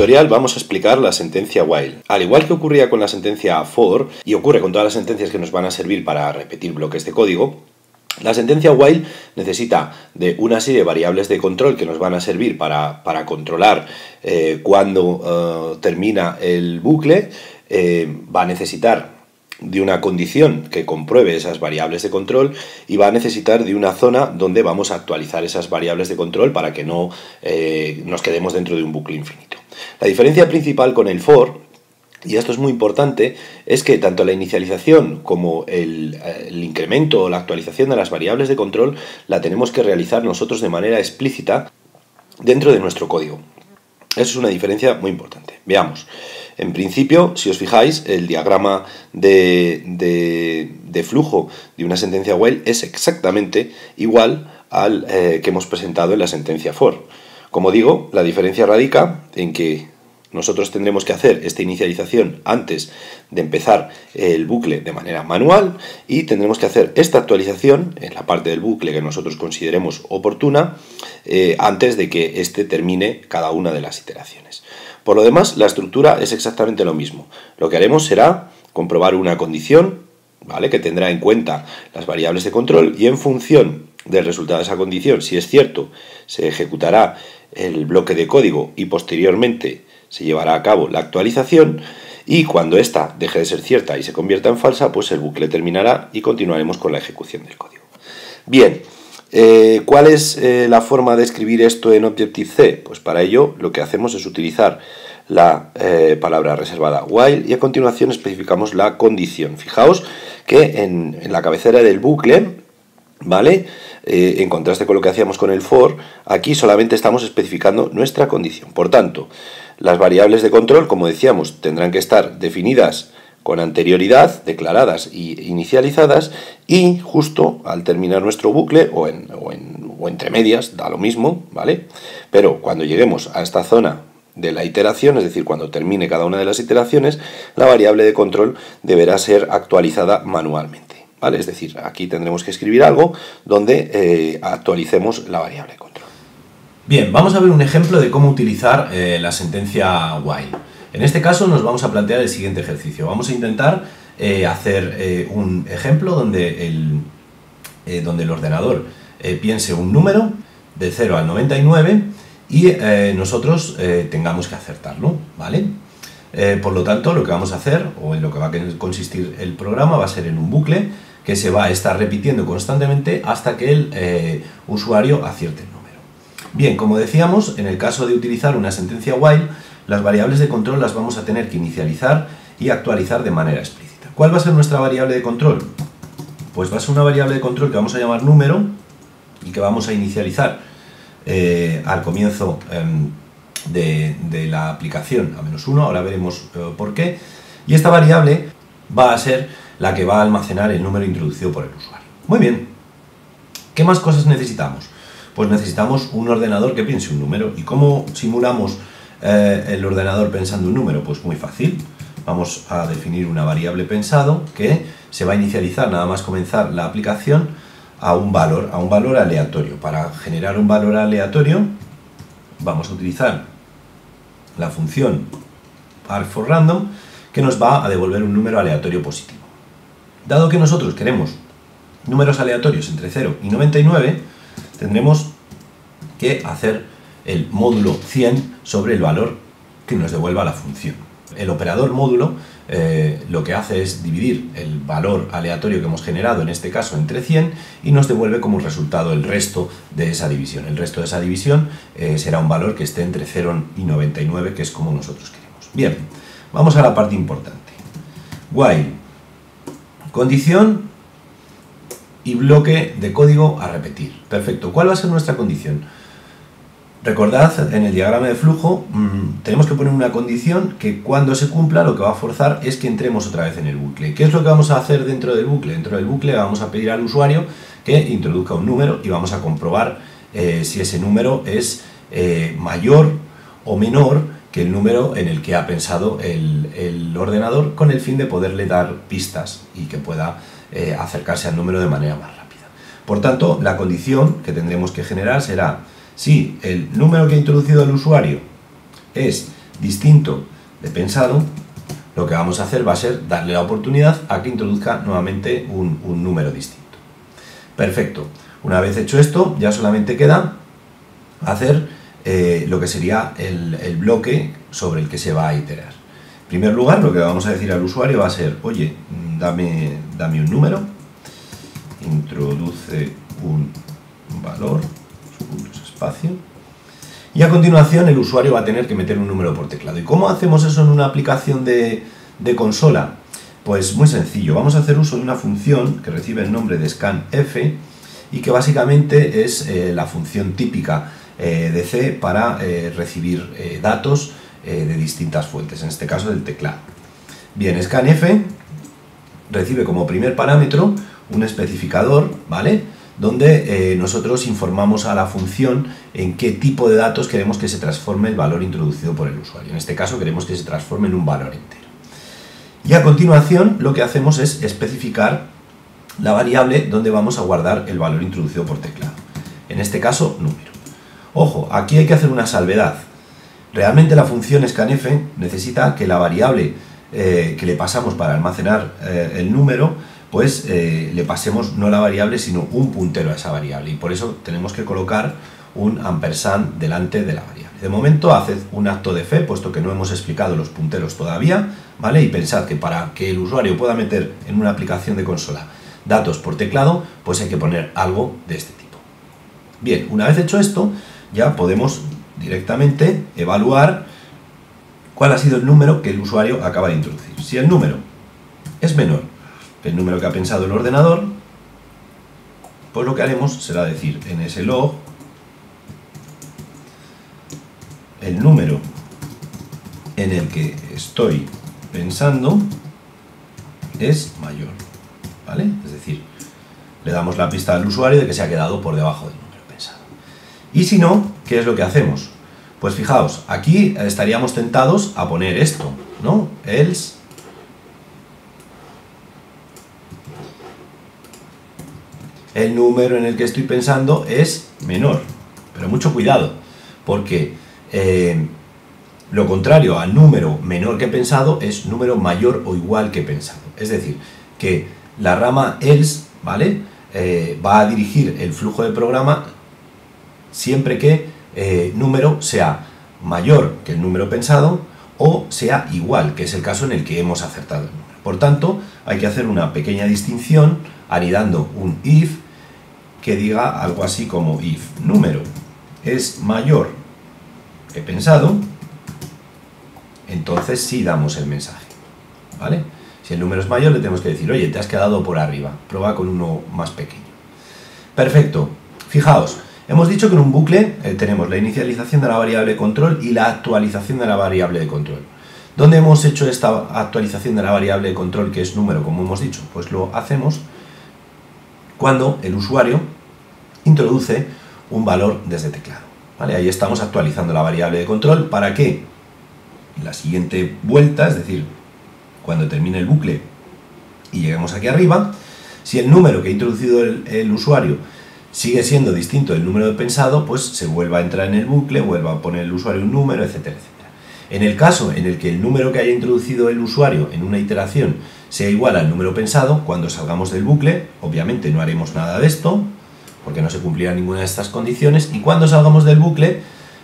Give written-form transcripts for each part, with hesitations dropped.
tutorial vamos a explicar la sentencia while. Al igual que ocurría con la sentencia for, y ocurre con todas las sentencias que nos van a servir para repetir bloques de código, la sentencia while necesita de una serie de variables de control que nos van a servir para controlar cuándo termina el bucle. Va a necesitar de una condición que compruebe esas variables de control y va a necesitar de una zona donde vamos a actualizar esas variables de control para que no nos quedemos dentro de un bucle infinito. La diferencia principal con el for, y esto es muy importante, es que tanto la inicialización como el incremento o la actualización de las variables de control la tenemos que realizar nosotros de manera explícita dentro de nuestro código. Eso es una diferencia muy importante. Veamos. En principio, si os fijáis, el diagrama de flujo de una sentencia while es exactamente igual al que hemos presentado en la sentencia for. Como digo, la diferencia radica en que nosotros tendremos que hacer esta inicialización antes de empezar el bucle de manera manual y tendremos que hacer esta actualización en la parte del bucle que nosotros consideremos oportuna antes de que éste termine cada una de las iteraciones. Por lo demás, la estructura es exactamente lo mismo. Lo que haremos será comprobar una condición, ¿vale?, que tendrá en cuenta las variables de control y en función del resultado de esa condición, si es cierto, se ejecutará el bloque de código y posteriormente se llevará a cabo la actualización, y cuando ésta deje de ser cierta y se convierta en falsa, pues el bucle terminará y continuaremos con la ejecución del código. Bien, ¿cuál es la forma de escribir esto en Objective-C? Pues para ello lo que hacemos es utilizar la palabra reservada while y a continuación especificamos la condición. Fijaos que en la cabecera del bucle, ¿vale?, en contraste con lo que hacíamos con el for, aquí solamente estamos especificando nuestra condición. Por tanto, las variables de control, como decíamos, tendrán que estar definidas con anterioridad, declaradas y inicializadas, y justo al terminar nuestro bucle, o entre medias, da lo mismo, ¿vale? Pero cuando lleguemos a esta zona de la iteración, es decir, cuando termine cada una de las iteraciones, la variable de control deberá ser actualizada manualmente, ¿vale? Es decir, aquí tendremos que escribir algo donde actualicemos la variable de control. Bien, vamos a ver un ejemplo de cómo utilizar la sentencia while. En este caso nos vamos a plantear el siguiente ejercicio. Vamos a intentar hacer un ejemplo donde el ordenador piense un número de 0 al 99 y nosotros tengamos que acertarlo, ¿vale? Por lo tanto, lo que vamos a hacer, o en lo que va a consistir el programa, va a ser en un bucle que se va a estar repitiendo constantemente hasta que el usuario acierte el número. Bien, como decíamos, en el caso de utilizar una sentencia while, las variables de control las vamos a tener que inicializar y actualizar de manera explícita. ¿Cuál va a ser nuestra variable de control? Pues va a ser una variable de control que vamos a llamar número y que vamos a inicializar al comienzo de la aplicación a -1, ahora veremos por qué, y esta variable va a ser la que va a almacenar el número introducido por el usuario. Muy bien, ¿qué más cosas necesitamos? Pues necesitamos un ordenador que piense un número. ¿Y cómo simulamos el ordenador pensando un número? Pues muy fácil. Vamos a definir una variable pensado que se va a inicializar nada más comenzar la aplicación a un valor aleatorio. Para generar un valor aleatorio vamos a utilizar la función argForRandom, que nos va a devolver un número aleatorio positivo. Dado que nosotros queremos números aleatorios entre 0 y 99, tendremos que hacer el módulo 100 sobre el valor que nos devuelva la función. El operador módulo lo que hace es dividir el valor aleatorio que hemos generado, en este caso entre 100, y nos devuelve como resultado el resto de esa división. El resto de esa división será un valor que esté entre 0 y 99, que es como nosotros queremos. Bien, vamos a la parte importante. While, condición y bloque de código a repetir. Perfecto. ¿Cuál va a ser nuestra condición? Recordad, en el diagrama de flujo tenemos que poner una condición que cuando se cumpla lo que va a forzar es que entremos otra vez en el bucle. ¿Qué es lo que vamos a hacer dentro del bucle? Dentro del bucle vamos a pedir al usuario que introduzca un número y vamos a comprobar si ese número es mayor o menor que el número en el que ha pensado el ordenador, con el fin de poderle dar pistas y que pueda acercarse al número de manera más rápida. Por tanto, la condición que tendremos que generar será: si el número que ha introducido el usuario es distinto de pensado, lo que vamos a hacer va a ser darle la oportunidad a que introduzca nuevamente un número distinto. Perfecto. Una vez hecho esto, ya solamente queda hacer lo que sería el bloque sobre el que se va a iterar. En primer lugar, lo que vamos a decir al usuario va a ser, oye, dame un número, introduce un valor, espacio, y a continuación el usuario va a tener que meter un número por teclado. ¿Y cómo hacemos eso en una aplicación de consola? Pues muy sencillo, vamos a hacer uso de una función que recibe el nombre de scanf y que básicamente es la función típica de C para recibir datos de distintas fuentes, en este caso del teclado. Bien, scanf recibe como primer parámetro un especificador, ¿vale?, donde nosotros informamos a la función en qué tipo de datos queremos que se transforme el valor introducido por el usuario. En este caso queremos que se transforme en un valor entero. Y a continuación lo que hacemos es especificar la variable donde vamos a guardar el valor introducido por teclado. En este caso, número. Ojo, aquí hay que hacer una salvedad. Realmente la función scanf necesita que la variable que le pasamos para almacenar el número, pues le pasemos no la variable sino un puntero a esa variable, y por eso tenemos que colocar un ampersand delante de la variable. De momento haced un acto de fe, puesto que no hemos explicado los punteros todavía, ¿vale? Y pensad que para que el usuario pueda meter en una aplicación de consola datos por teclado, pues hay que poner algo de este tipo. Bien, una vez hecho esto, ya podemos directamente evaluar cuál ha sido el número que el usuario acaba de introducir. Si el número es menor que el número que ha pensado el ordenador, pues lo que haremos será decir en ese log el número en el que estoy pensando es mayor, ¿vale? Es decir, le damos la pista al usuario de que se ha quedado por debajo del número pensado. Y si no, ¿qué es lo que hacemos? Pues fijaos, aquí estaríamos tentados a poner esto, ¿no? Else el número en el que estoy pensando es menor. Pero mucho cuidado, porque lo contrario al número menor que pensado es número mayor o igual que pensado. Es decir, que la rama else, ¿vale?, va a dirigir el flujo de programa siempre que número sea mayor que el número pensado o sea igual, que es el caso en el que hemos acertado el número. Por tanto, hay que hacer una pequeña distinción anidando un if que diga algo así como if número es mayor que pensado, entonces sí damos el mensaje, ¿vale? Si el número es mayor le tenemos que decir, oye, te has quedado por arriba, prueba con uno más pequeño. Perfecto. Fijaos, hemos dicho que en un bucle tenemos la inicialización de la variable de control y la actualización de la variable de control. ¿Dónde hemos hecho esta actualización de la variable de control, que es número, como hemos dicho? Pues lo hacemos cuando el usuario introduce un valor desde teclado, ¿vale? Ahí estamos actualizando la variable de control para que en la siguiente vuelta, es decir, cuando termine el bucle y lleguemos aquí arriba, si el número que ha introducido el usuario sigue siendo distinto del número pensado, pues se vuelva a entrar en el bucle, vuelva a poner el usuario un número, etcétera, etcétera. En el caso en el que el número que haya introducido el usuario en una iteración sea igual al número pensado, cuando salgamos del bucle, obviamente no haremos nada de esto, porque no se cumplirá ninguna de estas condiciones, y cuando salgamos del bucle,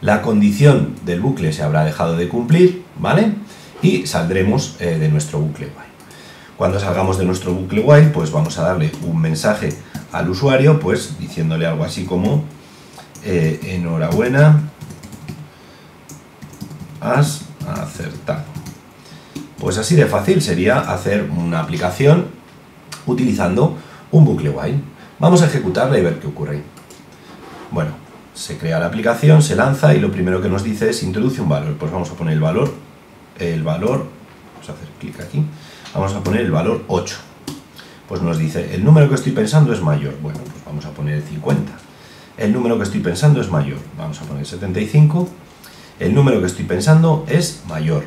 la condición del bucle se habrá dejado de cumplir, ¿vale? Y saldremos de nuestro bucle while. Cuando salgamos de nuestro bucle while, pues vamos a darle un mensaje al usuario, pues diciéndole algo así como enhorabuena, has acertado. Pues así de fácil sería hacer una aplicación utilizando un bucle while. Vamos a ejecutarla y ver qué ocurre. Bueno, se crea la aplicación, se lanza y lo primero que nos dice es introduce un valor. Pues vamos a poner el valor, vamos a hacer clic aquí, vamos a poner el valor 8. Pues nos dice, el número que estoy pensando es mayor. Bueno, pues vamos a poner el 50. El número que estoy pensando es mayor. Vamos a poner 75. El número que estoy pensando es mayor.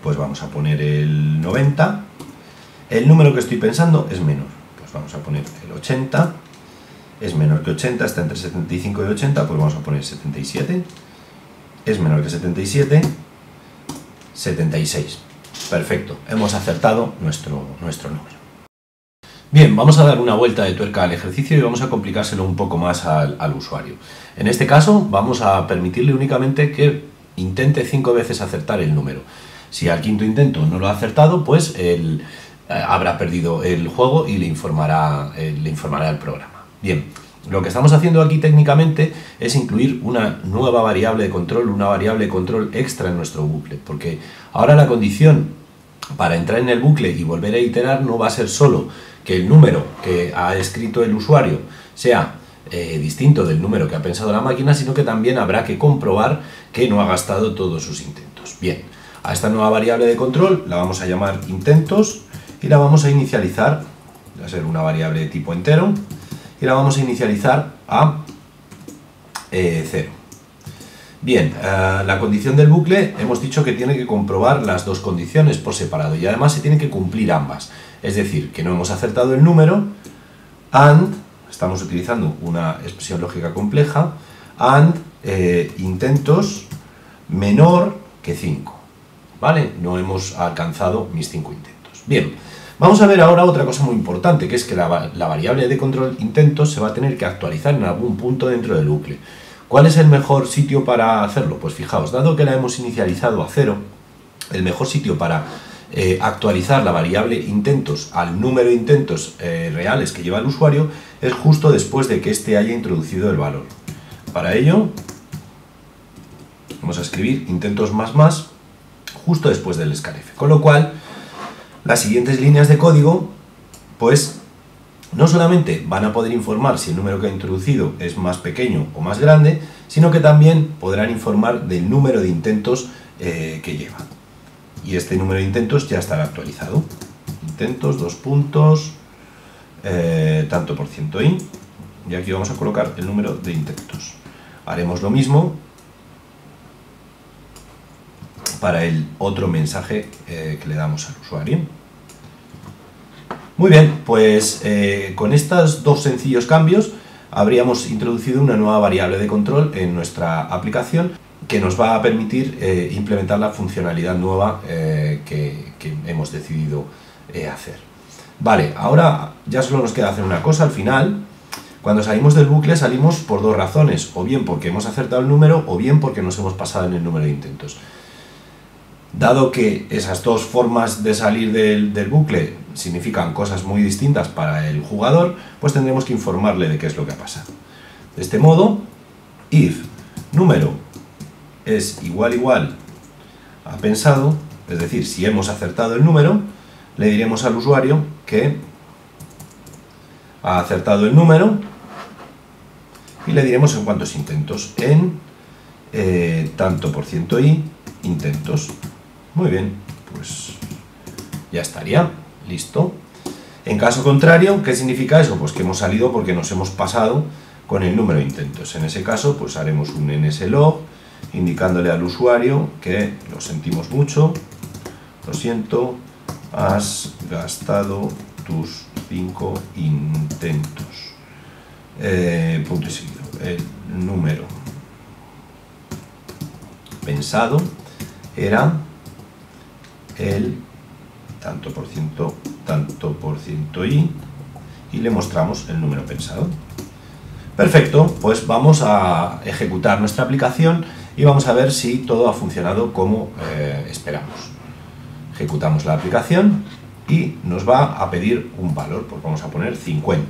Pues vamos a poner el 90. El número que estoy pensando es menor. Pues vamos a poner el 80. Es menor que 80, está entre 75 y 80, pues vamos a poner 77. Es menor que 77. 76. Perfecto, hemos acertado nuestro número. Bien, vamos a dar una vuelta de tuerca al ejercicio y vamos a complicárselo un poco más al usuario. En este caso vamos a permitirle únicamente que intente 5 veces acertar el número. Si al quinto intento no lo ha acertado, pues él habrá perdido el juego y le informará el programa. Bien, lo que estamos haciendo aquí técnicamente es incluir una nueva variable de control, una variable de control extra en nuestro bucle, porque ahora la condición para entrar en el bucle y volver a iterar no va a ser solo que el número que ha escrito el usuario sea distinto del número que ha pensado la máquina, sino que también habrá que comprobar que no ha gastado todos sus intentos. Bien, a esta nueva variable de control la vamos a llamar intentos y la vamos a inicializar, va a ser una variable de tipo entero, y la vamos a inicializar a 0. Bien, la condición del bucle hemos dicho que tiene que comprobar las dos condiciones por separado y además se tienen que cumplir ambas. Es decir, que no hemos acertado el número, and, estamos utilizando una expresión lógica compleja, and intentos menor que 5. ¿Vale? No hemos alcanzado mis 5 intentos. Bien, vamos a ver ahora otra cosa muy importante, que es que la variable de control intentos se va a tener que actualizar en algún punto dentro del bucle. ¿Cuál es el mejor sitio para hacerlo? Pues fijaos, dado que la hemos inicializado a 0, el mejor sitio para actualizar la variable intentos al número de intentos reales que lleva el usuario es justo después de que éste haya introducido el valor. Para ello, vamos a escribir intentos más justo después del scanf. Con lo cual, las siguientes líneas de código, pues no solamente van a poder informar si el número que ha introducido es más pequeño o más grande, sino que también podrán informar del número de intentos que lleva. Y este número de intentos ya estará actualizado. Intentos, tanto por ciento i, y aquí vamos a colocar el número de intentos. Haremos lo mismo para el otro mensaje que le damos al usuario. Muy bien, pues con estos dos sencillos cambios habríamos introducido una nueva variable de control en nuestra aplicación que nos va a permitir implementar la funcionalidad nueva que hemos decidido hacer. Vale, ahora ya solo nos queda hacer una cosa al final. Cuando salimos del bucle salimos por dos razones, o bien porque hemos acertado el número o bien porque nos hemos pasado en el número de intentos. Dado que esas dos formas de salir del bucle significan cosas muy distintas para el jugador, pues tendremos que informarle de qué es lo que ha pasado. De este modo, if número es igual a pensado, es decir, si hemos acertado el número, le diremos al usuario que ha acertado el número y le diremos en cuántos intentos, en tanto por ciento i intentos. Muy bien, pues ya estaría, listo. En caso contrario, ¿qué significa eso? Pues que hemos salido porque nos hemos pasado con el número de intentos. En ese caso, pues haremos un nslog indicándole al usuario que lo sentimos mucho, lo siento, has gastado tus 5 intentos. Punto y seguido. El número pensado era el tanto por ciento i y le mostramos el número pensado. Perfecto, pues vamos a ejecutar nuestra aplicación y vamos a ver si todo ha funcionado como esperamos. Ejecutamos la aplicación y nos va a pedir un valor, pues vamos a poner 50.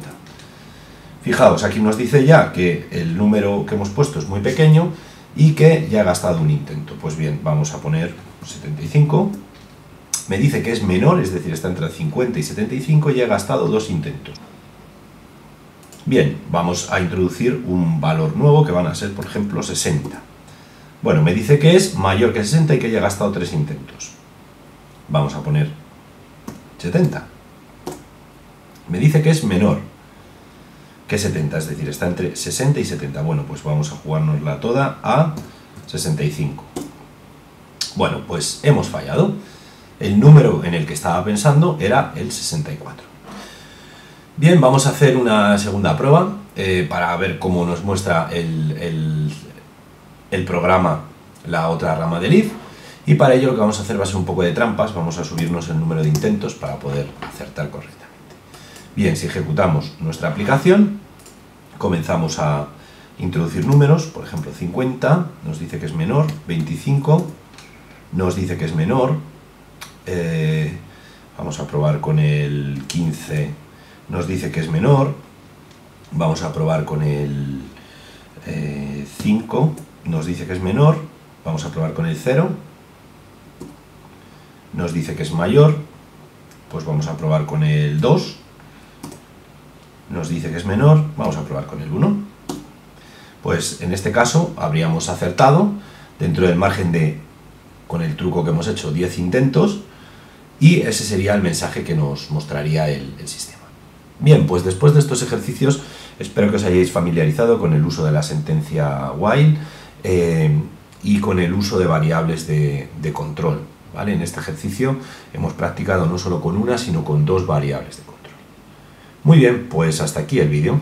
Fijaos, aquí nos dice ya que el número que hemos puesto es muy pequeño y que ya ha gastado un intento. Pues bien, vamos a poner 75. Me dice que es menor, es decir, está entre 50 y 75 y ha gastado 2 intentos. Bien, vamos a introducir un valor nuevo que van a ser, por ejemplo, 60. Bueno, me dice que es mayor que 60 y que haya gastado 3 intentos. Vamos a poner 70. Me dice que es menor que 70, es decir, está entre 60 y 70. Bueno, pues vamos a jugárnosla toda a 65. Bueno, pues hemos fallado. El número en el que estaba pensando era el 64. Bien, vamos a hacer una segunda prueba para ver cómo nos muestra el programa la otra rama del if. Y para ello lo que vamos a hacer va a ser un poco de trampas, vamos a subirnos el número de intentos para poder acertar correctamente. Bien, si ejecutamos nuestra aplicación, comenzamos a introducir números, por ejemplo 50, nos dice que es menor, 25, nos dice que es menor, vamos a probar con el 15, nos dice que es menor, vamos a probar con el 5, nos dice que es menor, vamos a probar con el 0, nos dice que es mayor, pues vamos a probar con el 2, nos dice que es menor, vamos a probar con el 1. Pues en este caso habríamos acertado dentro del margen de, con el truco que hemos hecho, 10 intentos, y ese sería el mensaje que nos mostraría el sistema. Bien, pues después de estos ejercicios espero que os hayáis familiarizado con el uso de la sentencia while y con el uso de variables de control, ¿vale? En este ejercicio hemos practicado no solo con una, sino con dos variables de control. Muy bien, pues hasta aquí el vídeo.